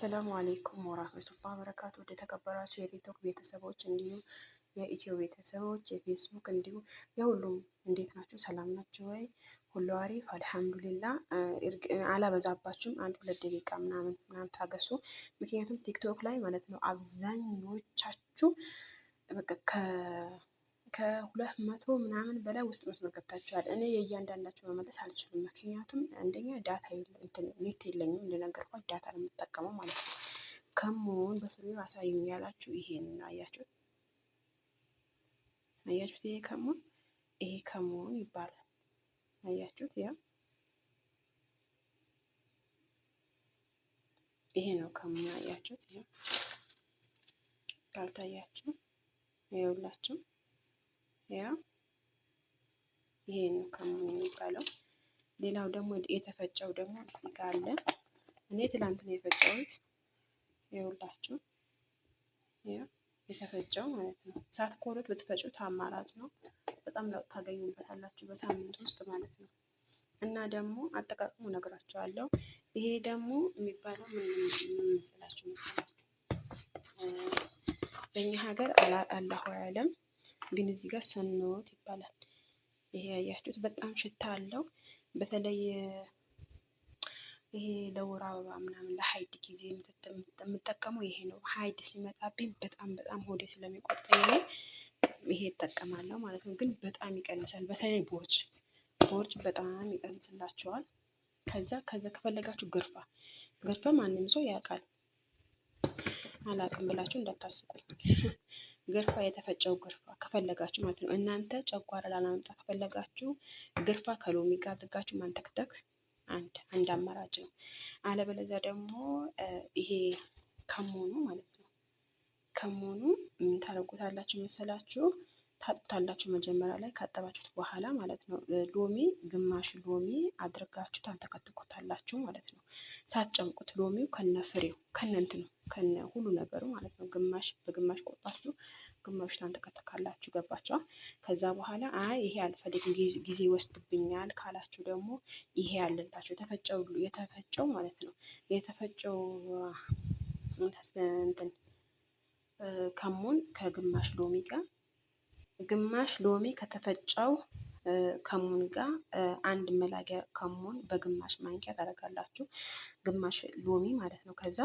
ሰላሙ አሌይኩም ወራህመቱላሂ ወበረካቱ። ወደ ተከበራችሁ የቲክቶክ ቤተሰቦች እንዲሁም የኢትዮ ቤተሰቦች የፌስቡክ እንዲሁም የሁሉም እንዴት ናችሁ? ሰላም ናችሁ ወይ? ሁሉ አሪፍ አልሐምዱሊላ። አላበዛባችሁም፣ 1-2 ደቂቃ ምናምን ታገሱ። ምክንያቱም ቲክቶክ ላይ ማለት ነው አብዛኞቻችሁ በቃ ከ200 ምናምን በላይ ውስጥ መስመር ገብታችኋል። እኔ የእያንዳንዳቸው መመለስ አልችልም። ምክንያቱም አንደኛ ዳታ ኔት የለኝም፣ እንደነገርኳችሁ ዳታ ነው የምጠቀመው ማለት ነው። ከሞን በፍሬው አሳዩኝ ያላችሁ ይሄን አያችሁት? አያችሁት? ይሄ ከሞን ይባላል። አያችሁት? ያ ይሄ ነው ከሞን። አያችሁት? ያ ካልታያችሁ ይኸውላችሁ፣ ያ ይሄ ነው ከሞን የሚባለው። ሌላው ደግሞ የተፈጨው ደግሞ እዚህ ጋር አለ። እኔ ትላንት ነው የፈጨሁት። ይኸውላችሁ የተፈጨው ማለት ነው። ሳትቆርጥ ብትፈጩት አማራጭ ነው። በጣም ለውጥ ታገኙበታላችሁ በሳምንት ውስጥ ማለት ነው። እና ደግሞ አጠቃቀሙ እነግራችኋለሁ። ይሄ ደግሞ የሚባለው ምን መሰላችሁ? በእኛ ሀገር አላሁ አለም፣ ግን እዚህ ጋር ሰኖት ይባላል። ይሄ ያያችሁት በጣም ሽታ አለው። በተለይ ይሄ ለወር አበባ ምናምን ለሀይድ ጊዜ የምጠቀመው ይሄ ነው። ሀይድ ሲመጣብኝ በጣም ሆዴ ስለሚቆርጠኝ ይሄ እጠቀማለሁ ማለት ነው። ግን በጣም ይቀንሳል። በተለይ ቦርጭ በጣም ይቀንስላቸዋል። ከዛ ከፈለጋችሁ ግርፋ ማንም ሰው ያውቃል። አላውቅም ብላችሁ እንዳታስቁኝ። ግርፋ፣ የተፈጨው ግርፋ ከፈለጋችሁ ማለት ነው። እናንተ ጨጓራ ላለማምጣት ከፈለጋችሁ ግርፋ ከሎሚ ጋር አድርጋችሁ ማንተክተክ አንድ አማራጭ ነው። አለበለዚያ ደግሞ ይሄ ከሞኑ ማለት ነው። ከሞኑ ምን ታደርጉታላችሁ መሰላችሁ? ታጥቡታላችሁ መጀመሪያ ላይ ካጠባችሁት በኋላ ማለት ነው። ሎሚ ግማሽ ሎሚ አድርጋችሁ ታንተከትኩታላችሁ ማለት ነው። ሳትጨምቁት ሎሚው ከነ ፍሬው ከነ ሁሉ ነገሩ ማለት ነው። ግማሽ በግማሽ ቆጣችሁ ግማሽ ታንተከትካላችሁ። ገባችኋ? ከዛ በኋላ ይሄ አልፈልግም ጊዜ ይወስድብኛል ካላችሁ ደግሞ ይሄ ያለላችሁ የተፈጨው ማለት ነው። የተፈጨው እንትን ከሙን ከግማሽ ሎሚ ጋር ግማሽ ሎሚ ከተፈጨው ከሙን ጋር አንድ መላጊያ ከሙን በግማሽ ማንኪያ ታደርጋላችሁ። ግማሽ ሎሚ ማለት ነው። ከዛ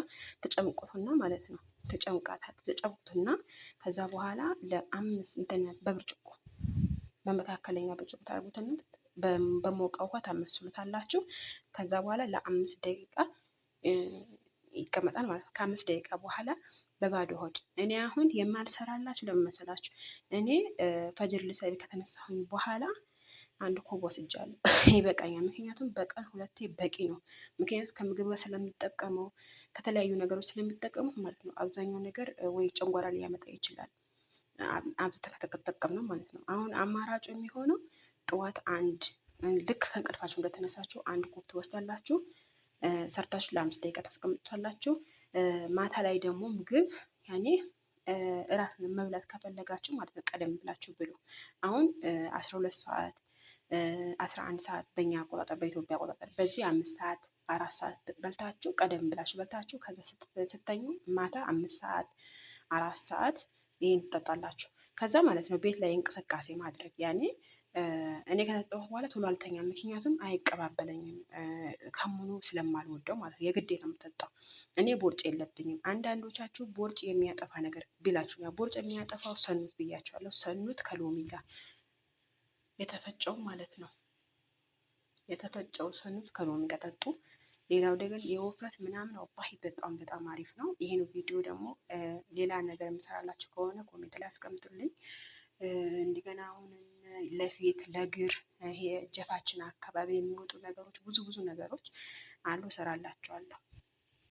ተጨምቁትና ማለት ነው ተጨምቁትና ከዛ በኋላ ለአምስት በብርጭቆ በመካከለኛ ብርጭቆ ታደርጉትና በሞቀ ውሃ ታመስሉታላችሁ። ከዛ በኋላ ለ5 ደቂቃ ይቀመጣል ማለት ነው። ከ5 ደቂቃ በኋላ በባዶ ሆድ እኔ አሁን የማልሰራላችሁ ለምን መሰላችሁ? እኔ ፈጅር ልሰግድ ከተነሳሁኝ በኋላ አንድ ኮብ ወስጃለሁ። ይበቃኛል። ምክንያቱም በቀን 2 በቂ ነው። ምክንያቱም ከምግብ ጋር ስለሚጠቀመው ከተለያዩ ነገሮች ስለሚጠቀሙት ማለት ነው። አብዛኛው ነገር ወይ ጨንጓራ ሊያመጣ ይችላል አብዝተን ከተጠቀምነው ማለት ነው። አሁን አማራጩ የሚሆነው ጠዋት ልክ ከእንቅልፋችሁ እንደተነሳችሁ አንድ ኮብ ትወስዳላችሁ። ሰርታችሁ ለ5 ደቂቃ ታስቀምጡታላችሁ። ማታ ላይ ደግሞ ምግብ ያኔ እራት መብላት ከፈለጋችሁ ማለት ነው ቀደም ብላችሁ ብሉ። አሁን 12 ሰዓት 11 ሰዓት በእኛ አቆጣጠር በኢትዮጵያ አቆጣጠር በዚህ 5 ሰዓት 4 ሰዓት በልታችሁ ቀደም ብላችሁ በልታችሁ ከዛ ስተኙ ማታ 5 ሰዓት 4 ሰዓት ይሄን ትጠጣላችሁ። ከዛ ማለት ነው ቤት ላይ እንቅስቃሴ ማድረግ ያኔ እኔ ከጠጣሁ በኋላ ቶሎ አልተኛም። ምክንያቱም አይቀባበለኝም ከሙኑ ስለማልወደው ማለት ነው። የግዴ ነው የምጠጣው። እኔ ቦርጭ የለብኝም። አንዳንዶቻችሁ ቦርጭ የሚያጠፋ ነገር ቢላችሁ ቦርጭ የሚያጠፋው ሰኑት ብያቸዋለሁ። ሰኑት ከሎሚ ጋር የተፈጨው ማለት ነው። የተፈጨው ሰኑት ከሎሚ ጋር ጠጡ። ሌላው ደግሞ የወፍረት ምናምን ወላሂ በጣም አሪፍ ነው። ይሄን ቪዲዮ ደግሞ ሌላ ነገር የምሰራላችሁ ከሆነ ኮሜንት ላይ አስቀምጡልኝ። እንደገና አሁን ለፊት ለእግር ይሄ ጀፋችን አካባቢ የሚወጡ ነገሮች ብዙ ነገሮች አሉ፣ እሰራላችኋለሁ።